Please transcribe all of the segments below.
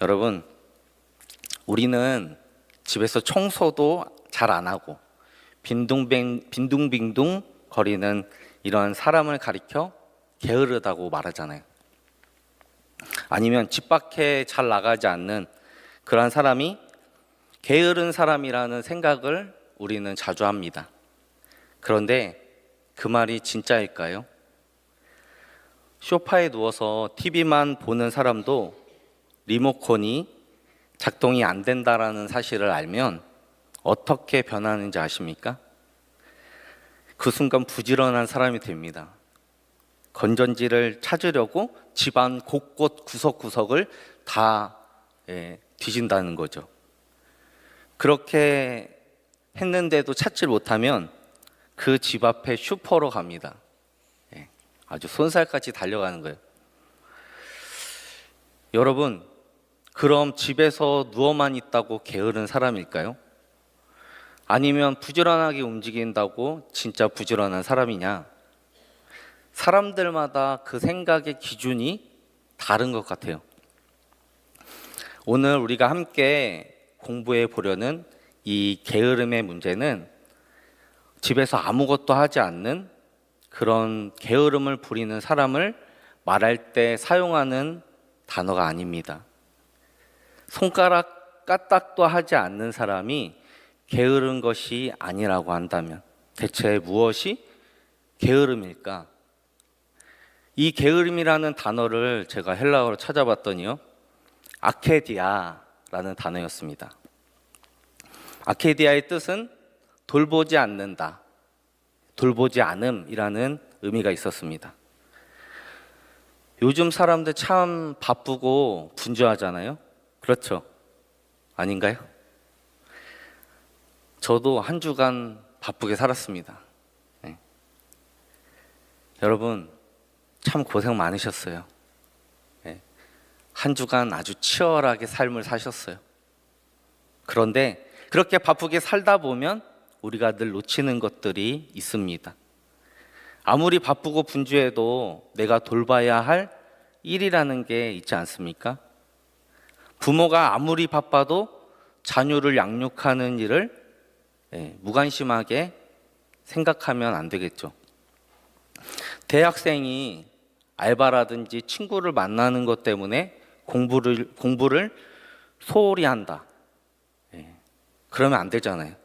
여러분, 우리는 집에서 청소도 잘 안 하고 빈둥빈둥 거리는 이런 사람을 가리켜 게으르다고 말하잖아요. 아니면 집 밖에 잘 나가지 않는 그러한 사람이 게으른 사람이라는 생각을 우리는 자주 합니다. 그런데 그 말이 진짜일까요? 소파에 누워서 TV만 보는 사람도 리모컨이 작동이 안 된다라는 사실을 알면 어떻게 변하는지 아십니까? 그 순간 부지런한 사람이 됩니다. 건전지를 찾으려고 집안 곳곳 구석구석을 다 뒤진다는 거죠. 그렇게 했는데도 찾지 못하면 그 집 앞에 슈퍼로 갑니다. 아주 손살같이 달려가는 거예요. 여러분, 그럼 집에서 누워만 있다고 게으른 사람일까요? 아니면 부지런하게 움직인다고 진짜 부지런한 사람이냐? 사람들마다 그 생각의 기준이 다른 것 같아요. 오늘 우리가 함께 공부해 보려는 이 게으름의 문제는 집에서 아무것도 하지 않는 그런 게으름을 부리는 사람을 말할 때 사용하는 단어가 아닙니다. 손가락 까딱도 하지 않는 사람이 게으른 것이 아니라고 한다면 대체 무엇이 게으름일까? 이 게으름이라는 단어를 제가 헬라어로 찾아봤더니요, 아케디아라는 단어였습니다. 아케디아의 뜻은 돌보지 않는다, 돌보지 않음이라는 의미가 있었습니다. 요즘 사람들 참 바쁘고 분주하잖아요. 그렇죠? 아닌가요? 저도 한 주간 바쁘게 살았습니다. 여러분, 참 고생 많으셨어요. 한 주간 아주 치열하게 삶을 사셨어요. 그런데 그렇게 바쁘게 살다 보면 우리가 늘 놓치는 것들이 있습니다. 아무리 바쁘고 분주해도 내가 돌봐야 할 일이라는 게 있지 않습니까? 부모가 아무리 바빠도 자녀를 양육하는 일을 무관심하게 생각하면 안 되겠죠. 대학생이 알바라든지 친구를 만나는 것 때문에 공부를 소홀히 한다. 그러면 안 되잖아요.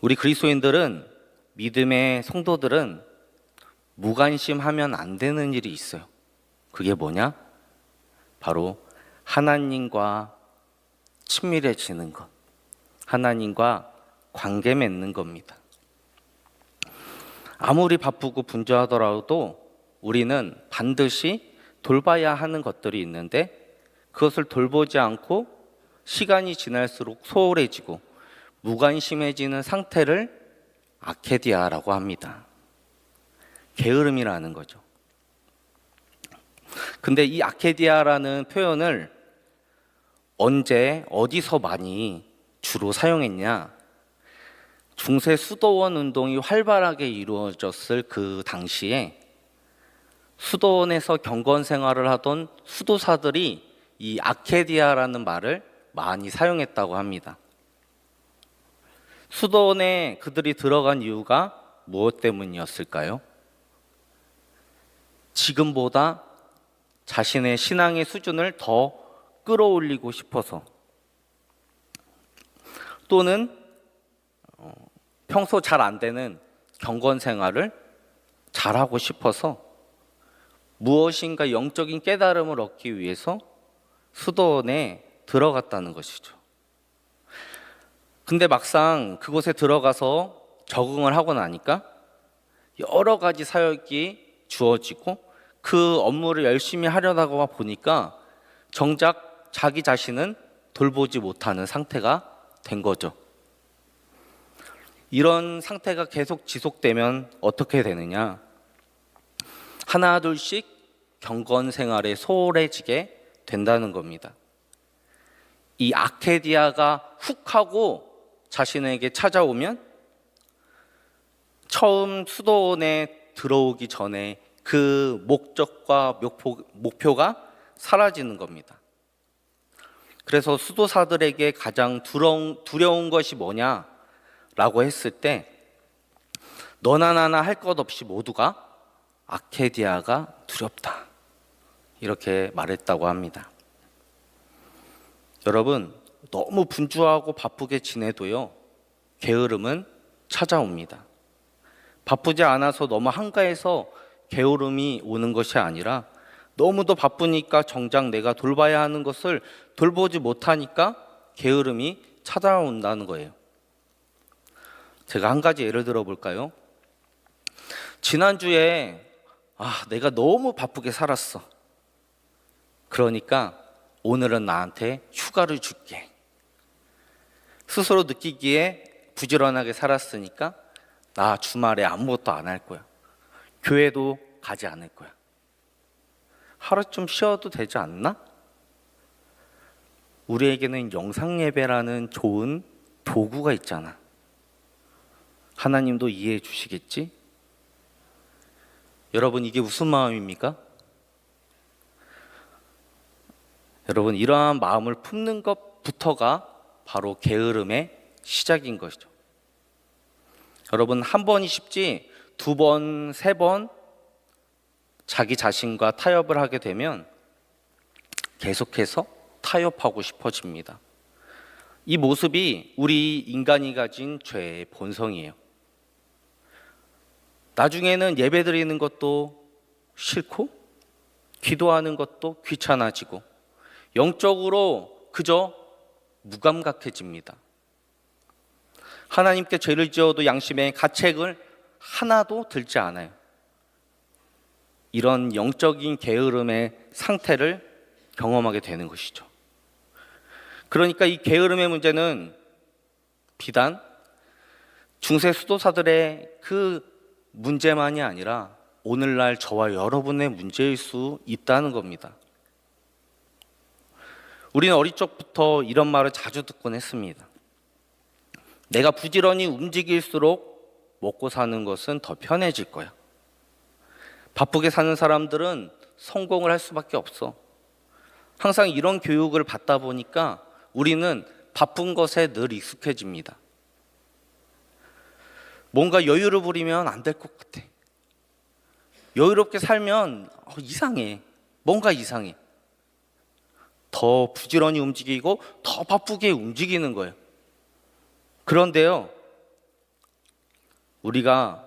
우리 그리스도인들은, 믿음의 성도들은 무관심하면 안 되는 일이 있어요. 그게 뭐냐? 바로 하나님과 친밀해지는 것, 하나님과 관계 맺는 겁니다. 아무리 바쁘고 분주하더라도 우리는 반드시 돌봐야 하는 것들이 있는데 그것을 돌보지 않고 시간이 지날수록 소홀해지고 무관심해지는 상태를 아케디아라고 합니다. 게으름이라는 거죠. 근데 이 아케디아라는 표현을 언제 어디서 많이 주로 사용했냐? 중세 수도원 운동이 활발하게 이루어졌을 그 당시에 수도원에서 경건 생활을 하던 수도사들이 이 아케디아라는 말을 많이 사용했다고 합니다. 수도원에 그들이 들어간 이유가 무엇 때문이었을까요? 지금보다 자신의 신앙의 수준을 더 끌어올리고 싶어서, 또는 평소 잘 안 되는 경건 생활을 잘하고 싶어서 무엇인가 영적인 깨달음을 얻기 위해서 수도원에 들어갔다는 것이죠. 근데 막상 그곳에 들어가서 적응을 하고 나니까 여러 가지 사역이 주어지고 그 업무를 열심히 하려다가 보니까 정작 자기 자신은 돌보지 못하는 상태가 된 거죠. 이런 상태가 계속 지속되면 어떻게 되느냐? 하나 둘씩 경건 생활에 소홀해지게 된다는 겁니다. 이 아케디아가 훅 하고 자신에게 찾아오면 처음 수도원에 들어오기 전에 그 목적과 목표가 사라지는 겁니다. 그래서 수도사들에게 가장 두려운 것이 뭐냐라고 했을 때 너나 나나 할 것 없이 모두가 아케디아가 두렵다, 이렇게 말했다고 합니다. 여러분, 너무 분주하고 바쁘게 지내도요, 게으름은 찾아옵니다. 바쁘지 않아서 너무 한가해서 게으름이 오는 것이 아니라 너무도 바쁘니까 정작 내가 돌봐야 하는 것을 돌보지 못하니까 게으름이 찾아온다는 거예요. 제가 한 가지 예를 들어 볼까요? 지난주에 내가 너무 바쁘게 살았어. 그러니까 오늘은 나한테 휴가를 줄게. 스스로 느끼기에 부지런하게 살았으니까 나 주말에 아무것도 안 할 거야. 교회도 가지 않을 거야. 하루 좀 쉬어도 되지 않나? 우리에게는 영상 예배라는 좋은 도구가 있잖아. 하나님도 이해해 주시겠지? 여러분, 이게 무슨 마음입니까? 여러분, 이러한 마음을 품는 것부터가 바로 게으름의 시작인 것이죠. 여러분, 한 번이 쉽지 두 번, 세 번 자기 자신과 타협을 하게 되면 계속해서 타협하고 싶어집니다. 이 모습이 우리 인간이 가진 죄의 본성이에요. 나중에는 예배 드리는 것도 싫고 기도하는 것도 귀찮아지고 영적으로 그저 무감각해집니다. 하나님께 죄를 지어도 양심의 가책을 하나도 들지 않아요. 이런 영적인 게으름의 상태를 경험하게 되는 것이죠. 그러니까 이 게으름의 문제는 비단 중세 수도사들의 그 문제만이 아니라 오늘날 저와 여러분의 문제일 수 있다는 겁니다. 우리는 어릴 적부터 이런 말을 자주 듣곤 했습니다. 내가 부지런히 움직일수록 먹고 사는 것은 더 편해질 거야. 바쁘게 사는 사람들은 성공을 할 수밖에 없어. 항상 이런 교육을 받다 보니까 우리는 바쁜 것에 늘 익숙해집니다. 뭔가 여유를 부리면 안 될 것 같아. 여유롭게 살면 이상해. 뭔가 이상해. 더 부지런히 움직이고 더 바쁘게 움직이는 거예요. 그런데요, 우리가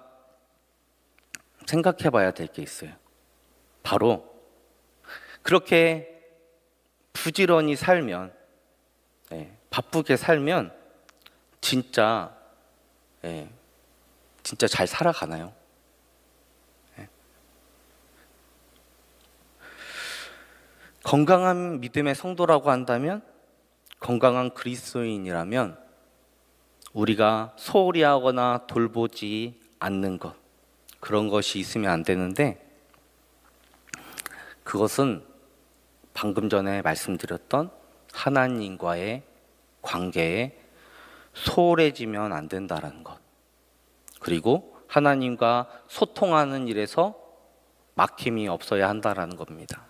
생각해 봐야 될 게 있어요. 바로 그렇게 부지런히 살면, 바쁘게 살면 진짜 잘 살아가나요? 건강한 믿음의 성도라고 한다면, 건강한 그리스도인이라면 우리가 소홀히 하거나 돌보지 않는 것, 그런 것이 있으면 안 되는데, 그것은 방금 전에 말씀드렸던 하나님과의 관계에 소홀해지면 안 된다는 것, 그리고 하나님과 소통하는 일에서 막힘이 없어야 한다는 겁니다.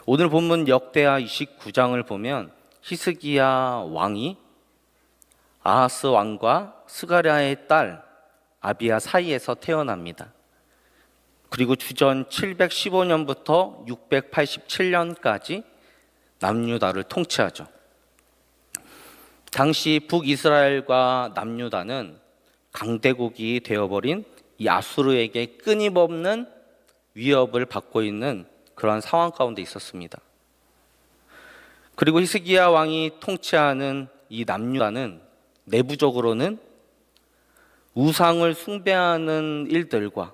오늘 본문 역대하 29장을 보면 히스기야 왕이 아하스 왕과 스가랴의 딸 아비야 사이에서 태어납니다. 그리고 주전 715년부터 687년까지 남유다를 통치하죠. 당시 북이스라엘과 남유다는 강대국이 되어버린 이 아수르에게 끊임없는 위협을 받고 있는 그러한 상황 가운데 있었습니다. 그리고 히스기야 왕이 통치하는 이 남유다는 내부적으로는 우상을 숭배하는 일들과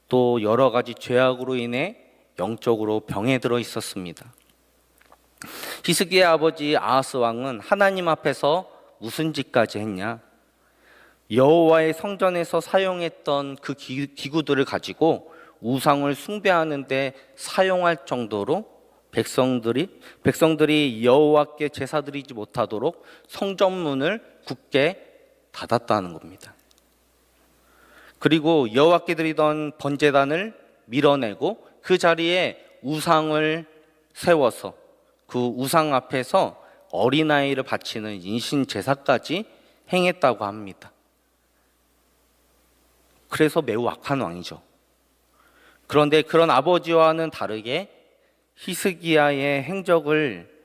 또 여러 가지 죄악으로 인해 영적으로 병에 들어 있었습니다. 히스기야 아버지 아하스 왕은 하나님 앞에서 무슨 짓까지 했냐? 여호와의 성전에서 사용했던 그 기구들을 가지고 우상을 숭배하는 데 사용할 정도로 백성들이 여호와께 제사 드리지 못하도록 성전문을 굳게 닫았다는 겁니다. 그리고 여호와께 드리던 번제단을 밀어내고 그 자리에 우상을 세워서 그 우상 앞에서 어린아이를 바치는 인신 제사까지 행했다고 합니다. 그래서 매우 악한 왕이죠. 그런데 그런 아버지와는 다르게 히스기야의 행적을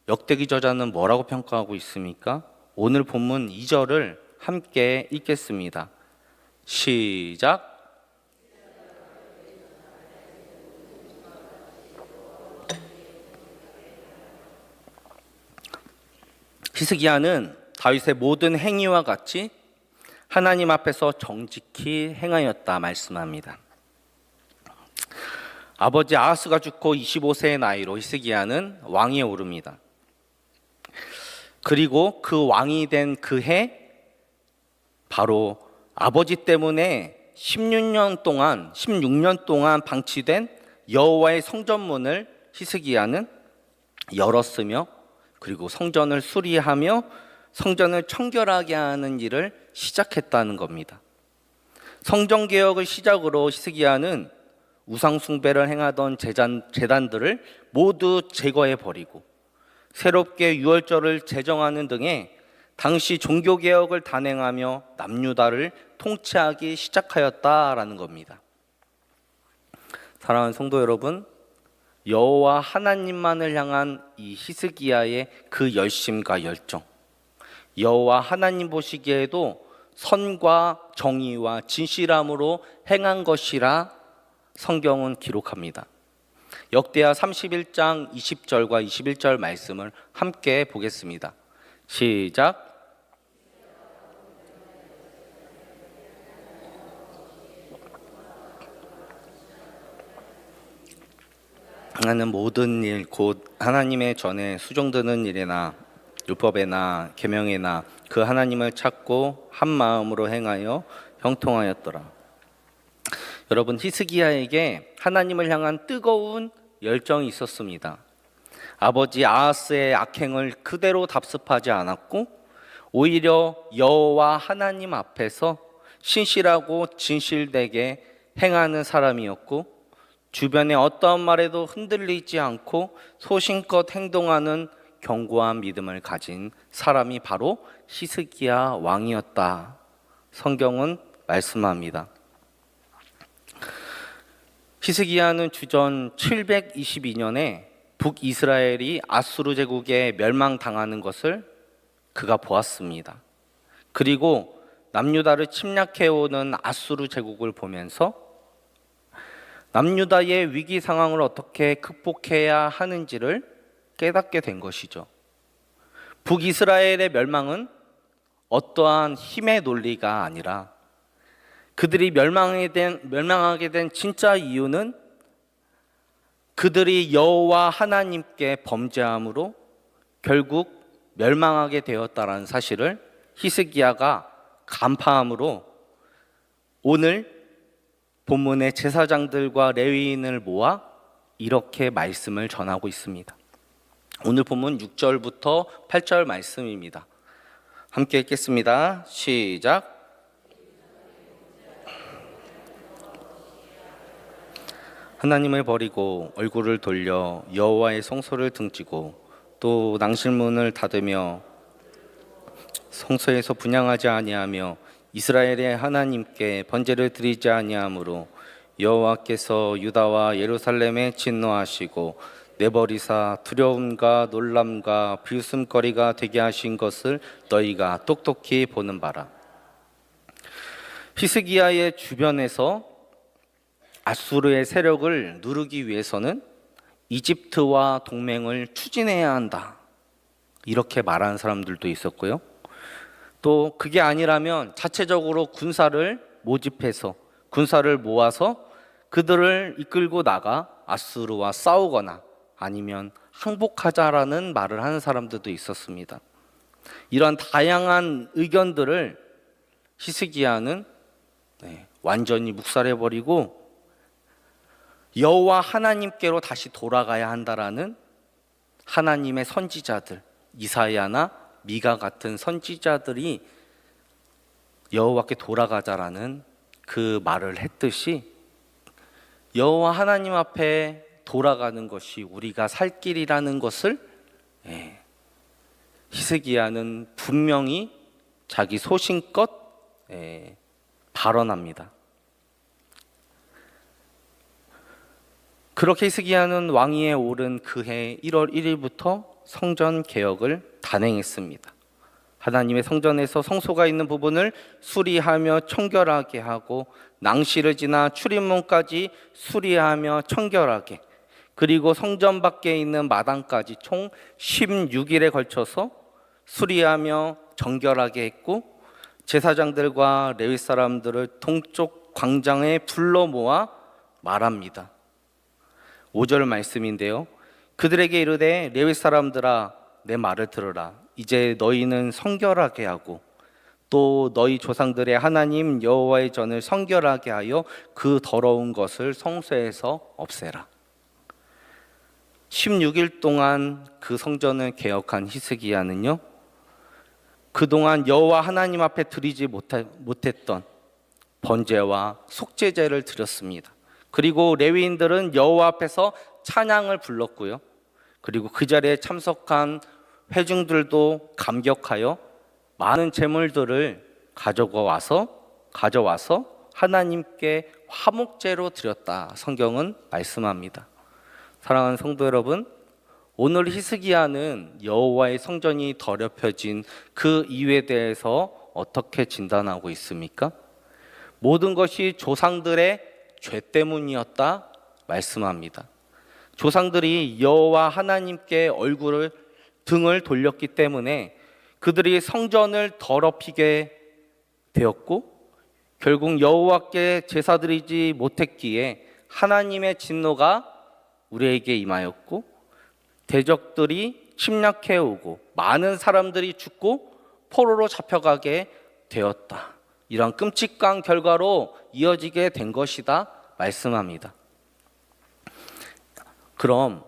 역대기 저자는 뭐라고 평가하고 있습니까? 오늘 본문 2절을 함께 읽겠습니다. 시작. 히스기야는 다윗의 모든 행위와 같이 하나님 앞에서 정직히 행하였다 말씀합니다. 아버지 아하스가 죽고 25세의 나이로 히스기야는 왕위에 오릅니다. 그리고 그 왕이 된 그 해 바로 아버지 때문에 16년 동안 방치된 여호와의 성전문을 히스기야는 열었으며, 그리고 성전을 수리하며 성전을 청결하게 하는 일을 시작했다는 겁니다. 성전 개혁을 시작으로 히스기야는 우상 숭배를 행하던 제단들을 모두 제거해 버리고 새롭게 유월절을 제정하는 등의 당시 종교 개혁을 단행하며 남유다를 통치하기 시작하였다라는 겁니다. 사랑하는 성도 여러분, 여호와 하나님만을 향한 이 히스기야의 그 열심과 열정, 여호와 하나님 보시기에도 선과 정의와 진실함으로 행한 것이라 성경은 기록합니다. 역대하 31장 20절과 21절 말씀을 함께 보겠습니다. 시작. 하는 모든 일 곧 하나님의 전에 수종드는 일이나 율법에나 계명에나 그 하나님을 찾고 한 마음으로 행하여 형통하였더라. 여러분, 히스기야에게 하나님을 향한 뜨거운 열정이 있었습니다. 아버지 아하스의 악행을 그대로 답습하지 않았고 오히려 여호와 하나님 앞에서 신실하고 진실되게 행하는 사람이었고, 주변의 어떠한 말에도 흔들리지 않고 소신껏 행동하는 견고한 믿음을 가진 사람이 바로 히스기야 왕이었다. 성경은 말씀합니다. 히스기야는 주전 722년에 북이스라엘이 아수르 제국에 멸망당하는 것을 그가 보았습니다. 그리고 남유다를 침략해오는 아수르 제국을 보면서 남유다의 위기 상황을 어떻게 극복해야 하는지를 깨닫게 된 것이죠. 북이스라엘의 멸망은 어떠한 힘의 논리가 아니라 그들이 멸망하게 된 진짜 이유는 그들이 여호와 하나님께 범죄함으로 결국 멸망하게 되었다라는 사실을 히스기야가 간파함으로 오늘 본문의 제사장들과 레위인을 모아 이렇게 말씀을 전하고 있습니다. 오늘 본문 6절부터 8절 말씀입니다. 함께 읽겠습니다. 시작. 하나님을 버리고 얼굴을 돌려 여호와의 성소를 등지고 또 낭실문을 닫으며 성소에서 분향하지 아니하며 이스라엘의 하나님께 번제를 드리지 아니하므로 여호와께서 유다와 예루살렘에 진노하시고 내버리사 두려움과 놀람과 비웃음거리가 되게 하신 것을 너희가 똑똑히 보는 바라. 히스기야의 주변에서 아수르의 세력을 누르기 위해서는 이집트와 동맹을 추진해야 한다, 이렇게 말하는 사람들도 있었고요. 또 그게 아니라면 자체적으로 군사를 모집해서 군사를 모아서 그들을 이끌고 나가 아수르와 싸우거나 아니면 항복하자라는 말을 하는 사람들도 있었습니다. 이러한 다양한 의견들을 히스기야는 완전히 묵살해버리고 여호와 하나님께로 다시 돌아가야 한다라는 하나님의 선지자들 이사야나 미가 같은 선지자들이 여호와께 돌아가자라는 그 말을 했듯이 여호와 하나님 앞에 돌아가는 것이 우리가 살 길이라는 것을 히스기야는 분명히 자기 소신껏 발언합니다. 그렇게 히스기야는 왕위에 오른 그해 1월 1일부터 성전 개혁을 단행했습니다. 하나님의 성전에서 성소가 있는 부분을 수리하며 청결하게 하고 낭실을 지나 출입문까지 수리하며 청결하게, 그리고 성전 밖에 있는 마당까지 총 16일에 걸쳐서 수리하며 정결하게 했고, 제사장들과 레위 사람들을 동쪽 광장에 불러 모아 말합니다. 5절 말씀인데요. 그들에게 이르되 레위 사람들아 내 말을 들으라. 이제 너희는 성결하게 하고 또 너희 조상들의 하나님 여호와의 전을 성결하게 하여 그 더러운 것을 성소에서 없애라. 16일 동안 그 성전을 개혁한 히스기야는요, 그동안 여호와 하나님 앞에 드리지 못했던 번제와 속죄제를 드렸습니다. 그리고 레위인들은 여호와 앞에서 찬양을 불렀고요. 그리고 그 자리에 참석한 회중들도 감격하여 많은 제물들을 가져와서 하나님께 화목제로 드렸다. 성경은 말씀합니다. 사랑하는 성도 여러분, 오늘 히스기야는 여호와의 성전이 더럽혀진 그 이유에 대해서 어떻게 진단하고 있습니까? 모든 것이 조상들의 죄 때문이었다 말씀합니다. 조상들이 여호와 하나님께 등을 돌렸기 때문에 그들이 성전을 더럽히게 되었고, 결국 여호와께 제사 드리지 못했기에 하나님의 진노가 우리에게 임하였고, 대적들이 침략해 오고 많은 사람들이 죽고 포로로 잡혀가게 되었다. 이런 끔찍한 결과로 이어지게 된 것이다 말씀합니다. 그럼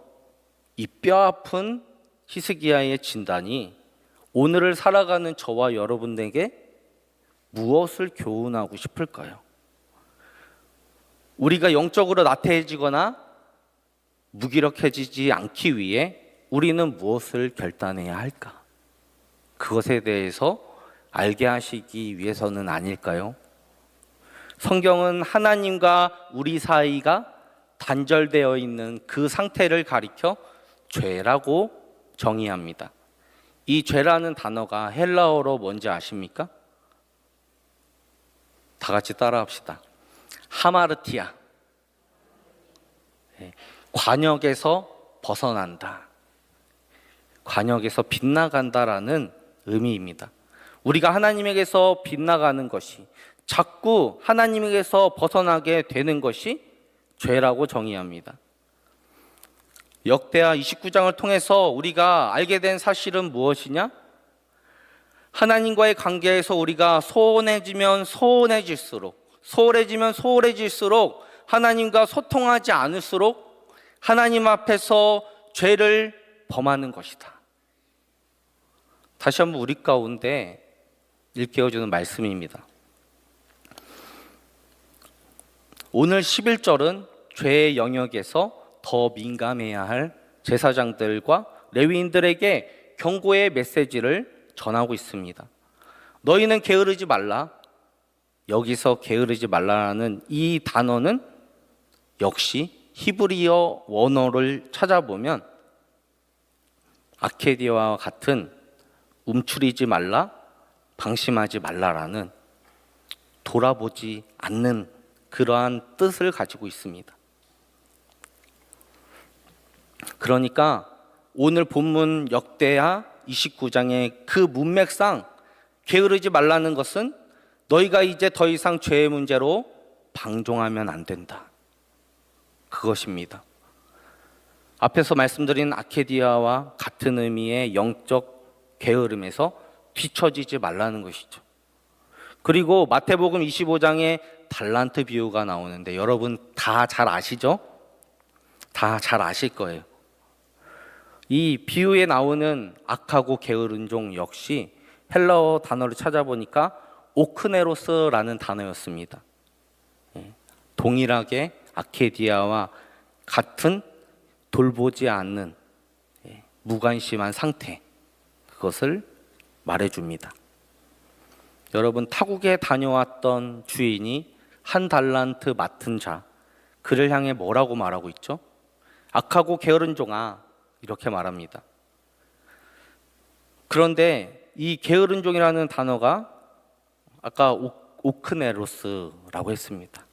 이 뼈아픈 히스기야의 진단이 오늘을 살아가는 저와 여러분에게 무엇을 교훈하고 싶을까요? 우리가 영적으로 나태해지거나 무기력해지지 않기 위해 우리는 무엇을 결단해야 할까? 그것에 대해서 알게 하시기 위해서는 아닐까요? 성경은 하나님과 우리 사이가 단절되어 있는 그 상태를 가리켜 죄라고 정의합니다. 이 죄라는 단어가 헬라어로 뭔지 아십니까? 다 같이 따라합시다. 하마르티아. 관역에서 벗어난다. 관역에서 빗나간다라는 의미입니다. 우리가 하나님에게서 빗나가는 것이, 자꾸 하나님에게서 벗어나게 되는 것이 죄라고 정의합니다. 역대하 29장을 통해서 우리가 알게 된 사실은 무엇이냐? 하나님과의 관계에서 우리가 소원해지면 소홀해질수록 하나님과 소통하지 않을수록 하나님 앞에서 죄를 범하는 것이다. 다시 한번 우리 가운데 일깨워주는 말씀입니다. 오늘 11절은 죄의 영역에서 더 민감해야 할 제사장들과 레위인들에게 경고의 메시지를 전하고 있습니다. 너희는 게으르지 말라. 여기서 게으르지 말라라는 이 단어는 역시 히브리어 원어를 찾아보면 아케디아와 같은 움츠리지 말라, 방심하지 말라라는 돌아보지 않는 그러한 뜻을 가지고 있습니다. 그러니까 오늘 본문 역대하 29장의 그 문맥상 게으르지 말라는 것은 너희가 이제 더 이상 죄의 문제로 방종하면 안 된다. 그것입니다. 앞에서 말씀드린 아케디아와 같은 의미의 영적 게으름에서 뒤처지지 말라는 것이죠. 그리고 마태복음 25장에 달란트 비유가 나오는데 여러분 다 잘 아시죠? 다 잘 아실 거예요. 이 비유에 나오는 악하고 게으른 종 역시 헬라어 단어를 찾아보니까 오크네로스라는 단어였습니다. 동일하게 아케디아와 같은 돌보지 않는 무관심한 상태, 그것을 말해줍니다. 여러분, 타국에 다녀왔던 주인이 한 달란트 맡은 자, 그를 향해 뭐라고 말하고 있죠? 악하고 게으른 종아, 이렇게 말합니다. 그런데 이 게으른 종이라는 단어가 아까 오크네로스라고 했습니다.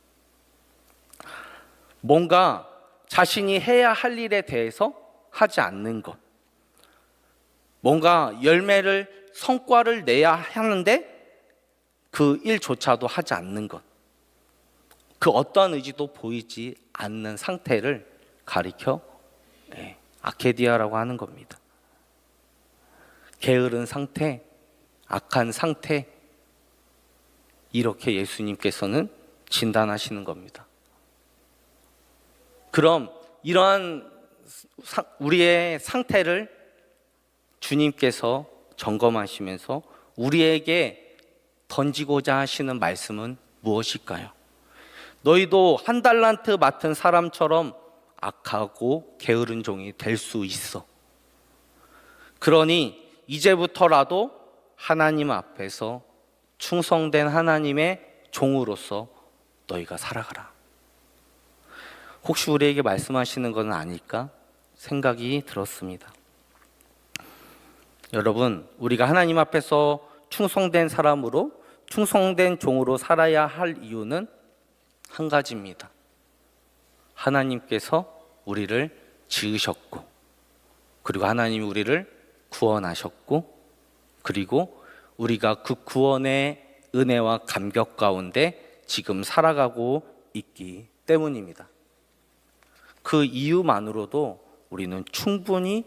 뭔가 자신이 해야 할 일에 대해서 하지 않는 것, 뭔가 열매를, 성과를 내야 하는데 그 일조차도 하지 않는 것, 그 어떠한 의지도 보이지 않는 상태를 가리켜 아케디아라고 하는 겁니다. 게으른 상태, 악한 상태, 이렇게 예수님께서는 진단하시는 겁니다. 그럼 이러한 우리의 상태를 주님께서 점검하시면서 우리에게 던지고자 하시는 말씀은 무엇일까요? 너희도 한 달란트 맡은 사람처럼 악하고 게으른 종이 될 수 있어. 그러니 이제부터라도 하나님 앞에서 충성된 하나님의 종으로서 너희가 살아가라. 혹시 우리에게 말씀하시는 것은 아닐까 생각이 들었습니다. 여러분, 우리가 하나님 앞에서 충성된 사람으로, 충성된 종으로 살아야 할 이유는 한 가지입니다. 하나님께서 우리를 지으셨고, 그리고 하나님이 우리를 구원하셨고, 그리고 우리가 그 구원의 은혜와 감격 가운데 지금 살아가고 있기 때문입니다. 그 이유만으로도 우리는 충분히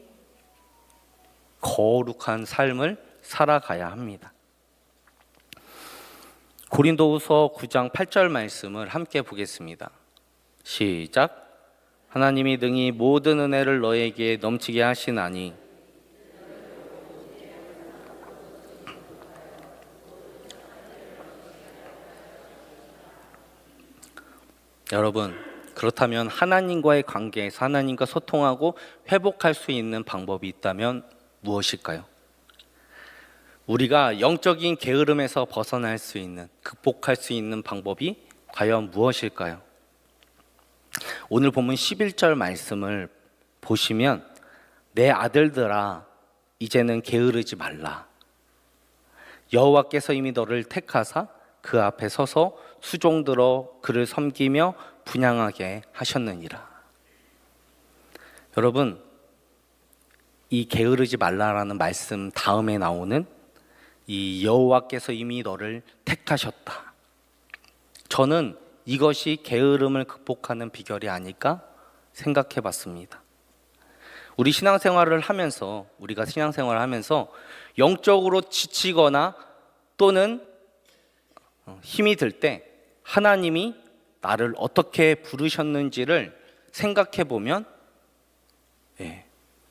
거룩한 삶을 살아가야 합니다. 고린도후서 9장 8절 말씀을 함께 보겠습니다. 시작. 하나님이 능히 모든 은혜를 너에게 넘치게 하시나니 여러분, 그렇다면 하나님과의 관계에서 하나님과 소통하고 회복할 수 있는 방법이 있다면 무엇일까요? 우리가 영적인 게으름에서 벗어날 수 있는, 극복할 수 있는 방법이 과연 무엇일까요? 오늘 본문 11절 말씀을 보시면 내 아들들아 이제는 게으르지 말라. 여호와께서 이미 너를 택하사 그 앞에 서서 수종들어 그를 섬기며 분향하게 하셨느니라. 여러분, 이 게으르지 말라라는 말씀 다음에 나오는 이 여호와께서 이미 너를 택하셨다. 저는 이것이 게으름을 극복하는 비결이 아닐까 생각해 봤습니다. 우리가 신앙생활을 하면서 영적으로 지치거나 또는 힘이 들 때 하나님이 나를 어떻게 부르셨는지를 생각해 보면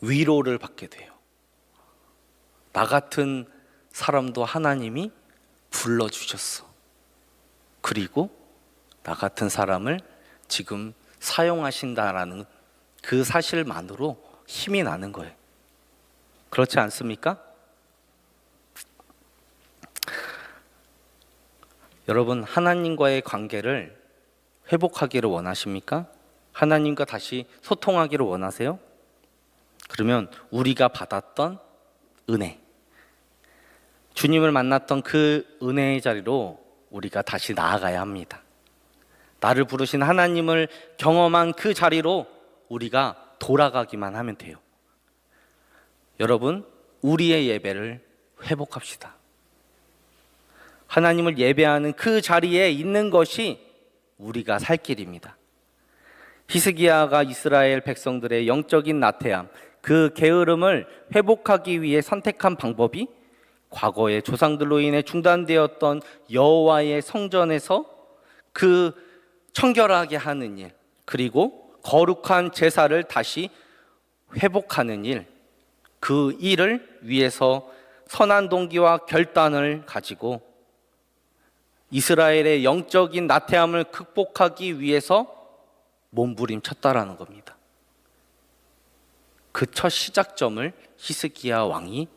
위로를 받게 돼요. 나 같은 사람도 하나님이 불러주셨어. 그리고 나 같은 사람을 지금 사용하신다라는 그 사실만으로 힘이 나는 거예요. 그렇지 않습니까? 여러분, 하나님과의 관계를 회복하기를 원하십니까? 하나님과 다시 소통하기를 원하세요? 그러면 우리가 받았던 은혜, 주님을 만났던 그 은혜의 자리로 우리가 다시 나아가야 합니다. 나를 부르신 하나님을 경험한 그 자리로 우리가 돌아가기만 하면 돼요. 여러분, 우리의 예배를 회복합시다. 하나님을 예배하는 그 자리에 있는 것이 우리가 살 길입니다. 히스기야가 이스라엘 백성들의 영적인 나태함, 그 게으름을 회복하기 위해 선택한 방법이 과거의 조상들로 인해 중단되었던 여호와의 성전에서 그 청결하게 하는 일, 그리고 거룩한 제사를 다시 회복하는 일, 그 일을 위해서 선한 동기와 결단을 가지고 이스라엘의 영적인 나태함을 극복하기 위해서 몸부림쳤다라는 겁니다. 그 첫 시작점을 히스기야 왕이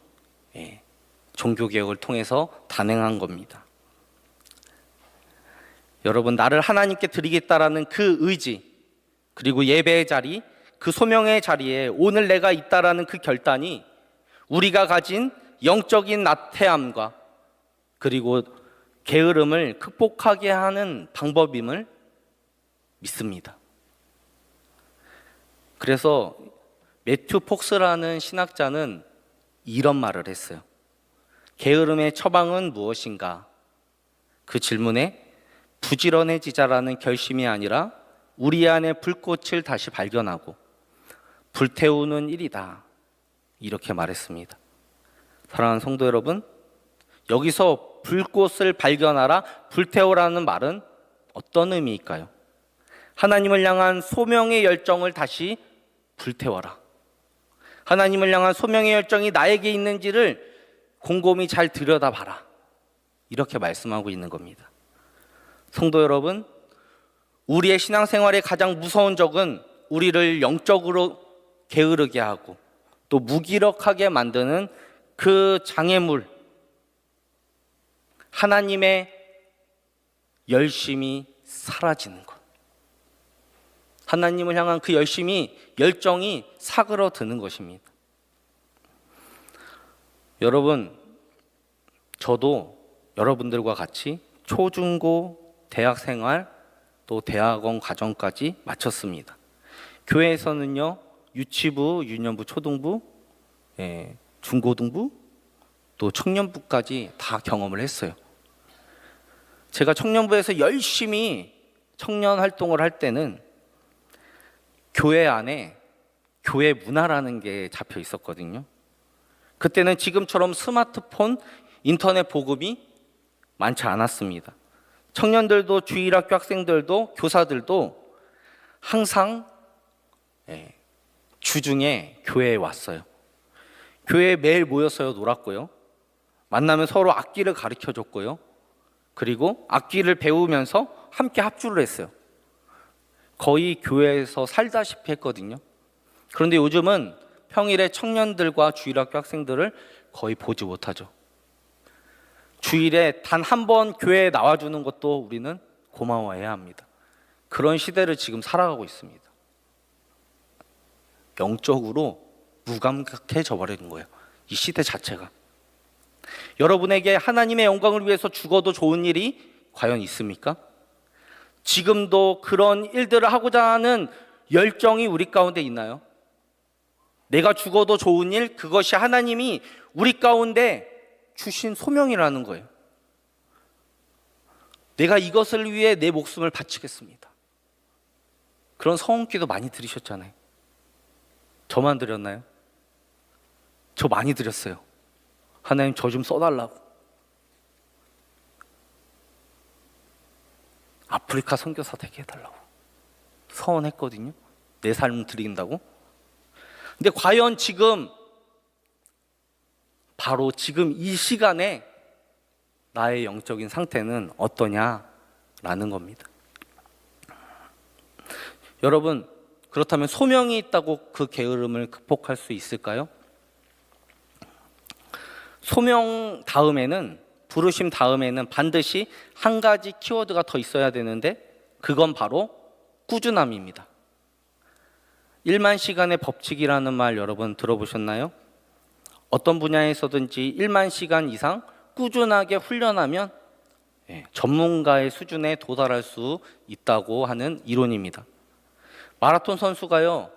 종교개혁을 통해서 단행한 겁니다. 여러분, 나를 하나님께 드리겠다라는 그 의지, 그리고 예배의 자리, 그 소명의 자리에 오늘 내가 있다라는 그 결단이 우리가 가진 영적인 나태함과 그리고 게으름을 극복하게 하는 방법임을 믿습니다. 그래서 매튜 폭스라는 신학자는 이런 말을 했어요. 게으름의 처방은 무엇인가? 그 질문에 부지런해지자라는 결심이 아니라 우리 안에 불꽃을 다시 발견하고 불태우는 일이다. 이렇게 말했습니다. 사랑하는 성도 여러분, 여기서 불꽃을 발견하라, 불태우라는 말은 어떤 의미일까요? 하나님을 향한 소명의 열정을 다시 불태워라. 하나님을 향한 소명의 열정이 나에게 있는지를 곰곰이 잘 들여다봐라. 이렇게 말씀하고 있는 겁니다. 성도 여러분, 우리의 신앙생활의 가장 무서운 적은 우리를 영적으로 게으르게 하고 또 무기력하게 만드는 그 장애물, 하나님의 열심이 사라지는 것. 하나님을 향한 그 열정이 사그러드는 것입니다. 여러분, 저도 여러분들과 같이 초중고 대학 생활 또 대학원 과정까지 마쳤습니다. 교회에서는요, 유치부, 유년부, 초등부, 중고등부, 또 청년부까지 다 경험을 했어요. 제가 청년부에서 열심히 청년 활동을 할 때는 교회 안에 교회 문화라는 게 잡혀 있었거든요. 그때는 지금처럼 스마트폰, 인터넷 보급이 많지 않았습니다. 청년들도, 주일학교 학생들도, 교사들도 항상 주중에 교회에 왔어요. 교회에 매일 모여서 놀았고요. 만나면 서로 악기를 가르쳐줬고요. 그리고 악기를 배우면서 함께 합주를 했어요. 거의 교회에서 살다시피 했거든요. 그런데 요즘은 평일에 청년들과 주일학교 학생들을 거의 보지 못하죠. 주일에 단 한 번 교회에 나와주는 것도 우리는 고마워해야 합니다. 그런 시대를 지금 살아가고 있습니다. 영적으로 무감각해져 버리는 거예요. 이 시대 자체가. 여러분에게 하나님의 영광을 위해서 죽어도 좋은 일이 과연 있습니까? 지금도 그런 일들을 하고자 하는 열정이 우리 가운데 있나요? 내가 죽어도 좋은 일, 그것이 하나님이 우리 가운데 주신 소명이라는 거예요. 내가 이것을 위해 내 목숨을 바치겠습니다. 그런 서원기도 많이 들으셨잖아요. 저만 드렸나요? 저 많이 드렸어요. 하나님, 저 좀 써달라고. 아프리카 선교사 되게 해달라고 서원했거든요. 내 삶을 드린다고. 근데 과연 지금, 바로 지금 이 시간에 나의 영적인 상태는 어떠냐라는 겁니다. 여러분, 그렇다면 소명이 있다고 그 게으름을 극복할 수 있을까요? 소명 다음에는, 부르심 다음에는 반드시 한 가지 키워드가 더 있어야 되는데, 그건 바로 꾸준함입니다. 1만 시간의 법칙이라는 말 여러분 들어보셨나요? 어떤 분야에서든지 1만 시간 이상 꾸준하게 훈련하면 전문가의 수준에 도달할 수 있다고 하는 이론입니다. 마라톤 선수가요,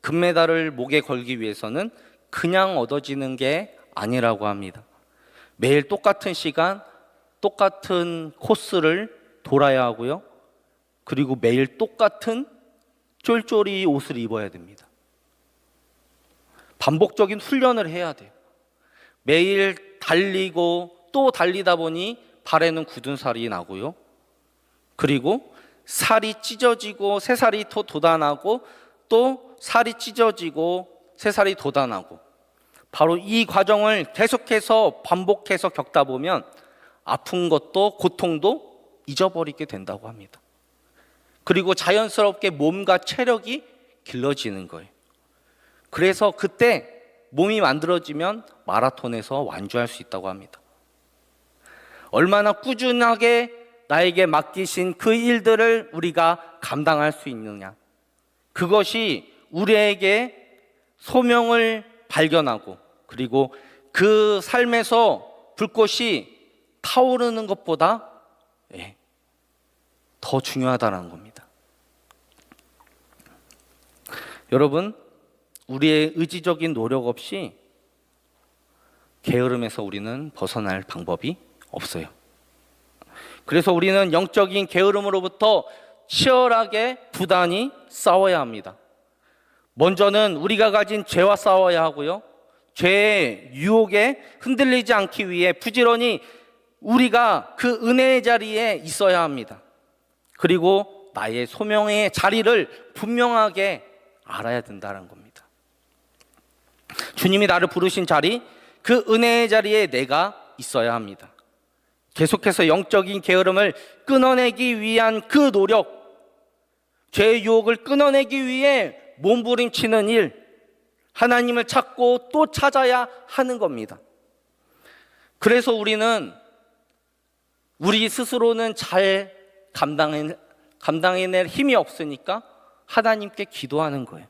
금메달을 목에 걸기 위해서는 그냥 얻어지는 게 아니라고 합니다. 매일 똑같은 시간, 똑같은 코스를 돌아야 하고요. 그리고 매일 똑같은 쫄쫄이 옷을 입어야 됩니다. 반복적인 훈련을 해야 돼요. 매일 달리고 또 달리다 보니 발에는 굳은 살이 나고요. 그리고 살이 찢어지고 새살이 또 돋아나고 또 살이 찢어지고 새살이 돋아나고, 바로 이 과정을 계속해서 반복해서 겪다 보면 아픈 것도 고통도 잊어버리게 된다고 합니다. 그리고 자연스럽게 몸과 체력이 길러지는 거예요. 그래서 그때 몸이 만들어지면 마라톤에서 완주할 수 있다고 합니다. 얼마나 꾸준하게 나에게 맡기신 그 일들을 우리가 감당할 수 있느냐, 그것이 우리에게 소명을 발견하고 그리고 그 삶에서 불꽃이 타오르는 것보다 더 중요하다는 겁니다. 여러분, 우리의 의지적인 노력 없이 게으름에서 우리는 벗어날 방법이 없어요. 그래서 우리는 영적인 게으름으로부터 치열하게 부단히 싸워야 합니다. 먼저는 우리가 가진 죄와 싸워야 하고요, 죄의 유혹에 흔들리지 않기 위해 부지런히 우리가 그 은혜의 자리에 있어야 합니다. 그리고 나의 소명의 자리를 분명하게 알아야 된다는 겁니다. 주님이 나를 부르신 자리, 그 은혜의 자리에 내가 있어야 합니다. 계속해서 영적인 게으름을 끊어내기 위한 그 노력, 죄의 유혹을 끊어내기 위해 몸부림치는 일, 하나님을 찾고 또 찾아야 하는 겁니다. 그래서 우리는 우리 스스로는 잘 감당해낼 힘이 없으니까 하나님께 기도하는 거예요.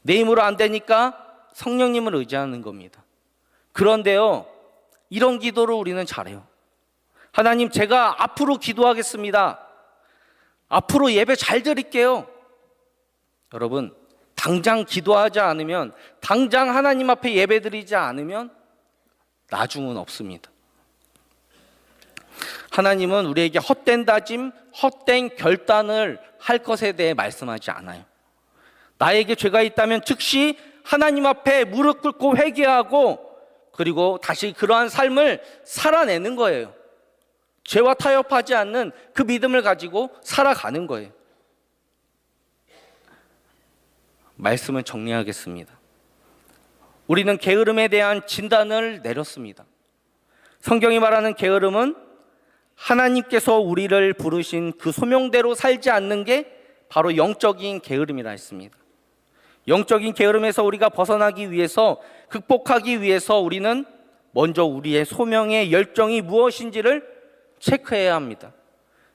내 힘으로 안 되니까 성령님을 의지하는 겁니다. 그런데요, 이런 기도를 우리는 잘해요. 하나님, 제가 앞으로 기도하겠습니다. 앞으로 예배 잘 드릴게요. 여러분, 당장 기도하지 않으면, 당장 하나님 앞에 예배 드리지 않으면 나중은 없습니다. 하나님은 우리에게 헛된 다짐, 헛된 결단을 할 것에 대해 말씀하지 않아요. 나에게 죄가 있다면 즉시 하나님 앞에 무릎 꿇고 회개하고 그리고 다시 그러한 삶을 살아내는 거예요. 죄와 타협하지 않는 그 믿음을 가지고 살아가는 거예요. 말씀을 정리하겠습니다. 우리는 게으름에 대한 진단을 내렸습니다. 성경이 말하는 게으름은 하나님께서 우리를 부르신 그 소명대로 살지 않는 게 바로 영적인 게으름이라 했습니다. 영적인 게으름에서 우리가 벗어나기 위해서, 극복하기 위해서 우리는 먼저 우리의 소명의 열정이 무엇인지를 체크해야 합니다.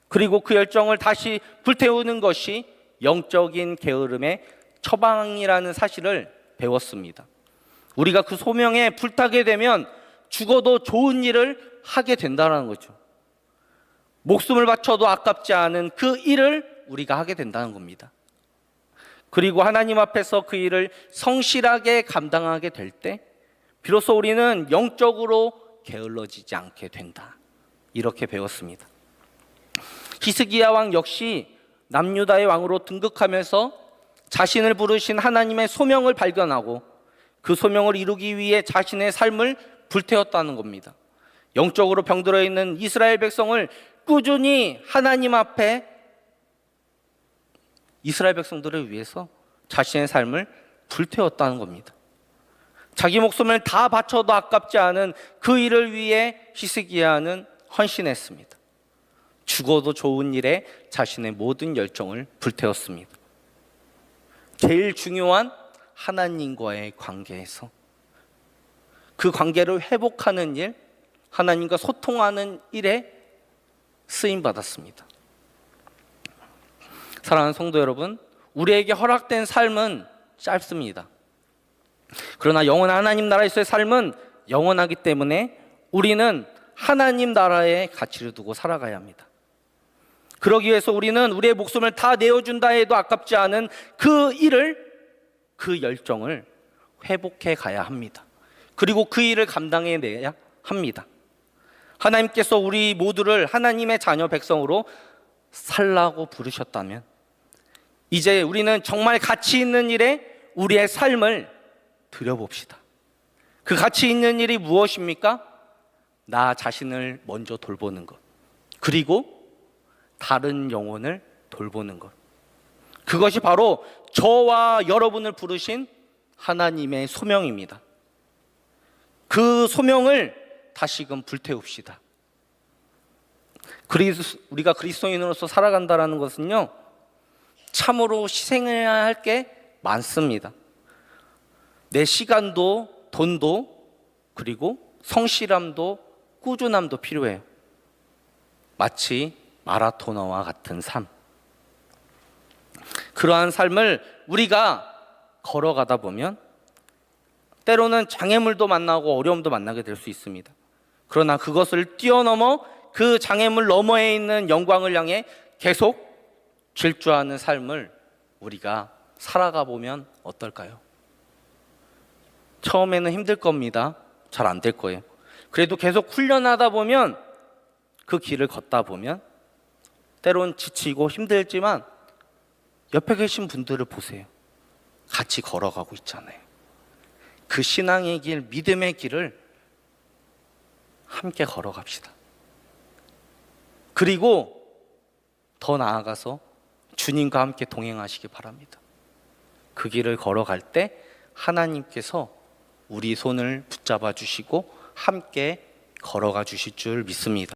그리고 그 열정을 다시 불태우는 것이 영적인 게으름의 처방이라는 사실을 배웠습니다. 우리가 그 소명에 불타게 되면 죽어도 좋은 일을 하게 된다는 거죠. 목숨을 바쳐도 아깝지 않은 그 일을 우리가 하게 된다는 겁니다. 그리고 하나님 앞에서 그 일을 성실하게 감당하게 될 때 비로소 우리는 영적으로 게을러지지 않게 된다, 이렇게 배웠습니다. 히스기야 왕 역시 남유다의 왕으로 등극하면서 자신을 부르신 하나님의 소명을 발견하고 그 소명을 이루기 위해 자신의 삶을 불태웠다는 겁니다. 영적으로 병들어 있는 이스라엘 백성을 꾸준히 하나님 앞에, 이스라엘 백성들을 위해서 자신의 삶을 불태웠다는 겁니다. 자기 목숨을 다 바쳐도 아깝지 않은 그 일을 위해 히스기야는 헌신했습니다. 죽어도 좋은 일에 자신의 모든 열정을 불태웠습니다. 제일 중요한 하나님과의 관계에서 그 관계를 회복하는 일, 하나님과 소통하는 일에 쓰임받았습니다. 사랑하는 성도 여러분, 우리에게 허락된 삶은 짧습니다. 그러나 영원한 하나님 나라에서의 삶은 영원하기 때문에 우리는 하나님 나라의 가치를 두고 살아가야 합니다. 그러기 위해서 우리는 우리의 목숨을 다 내어준다 해도 아깝지 않은 그 일을, 그 열정을 회복해 가야 합니다. 그리고 그 일을 감당해내야 합니다. 하나님께서 우리 모두를 하나님의 자녀 백성으로 살라고 부르셨다면 이제 우리는 정말 가치 있는 일에 우리의 삶을 들여봅시다. 그 가치 있는 일이 무엇입니까? 나 자신을 먼저 돌보는 것, 그리고 다른 영혼을 돌보는 것. 그것이 바로 저와 여러분을 부르신 하나님의 소명입니다. 그 소명을 다시금 불태웁시다. 우리가 그리스도인으로서 살아간다는 것은요, 참으로 희생해야 할 게 많습니다. 내 시간도 돈도 그리고 성실함도 꾸준함도 필요해요. 마치 마라토너와 같은 삶. 그러한 삶을 우리가 걸어가다 보면 때로는 장애물도 만나고 어려움도 만나게 될 수 있습니다. 그러나 그것을 뛰어넘어 그 장애물 너머에 있는 영광을 향해 계속 질주하는 삶을 우리가 살아가 보면 어떨까요? 처음에는 힘들 겁니다. 잘 안 될 거예요. 그래도 계속 훈련하다 보면 그 길을 걷다 보면 때론 지치고 힘들지만 옆에 계신 분들을 보세요. 같이 걸어가고 있잖아요. 그 신앙의 길, 믿음의 길을 함께 걸어갑시다. 그리고 더 나아가서 주님과 함께 동행하시기 바랍니다. 그 길을 걸어갈 때 하나님께서 우리 손을 붙잡아 주시고 함께 걸어가 주실 줄 믿습니다.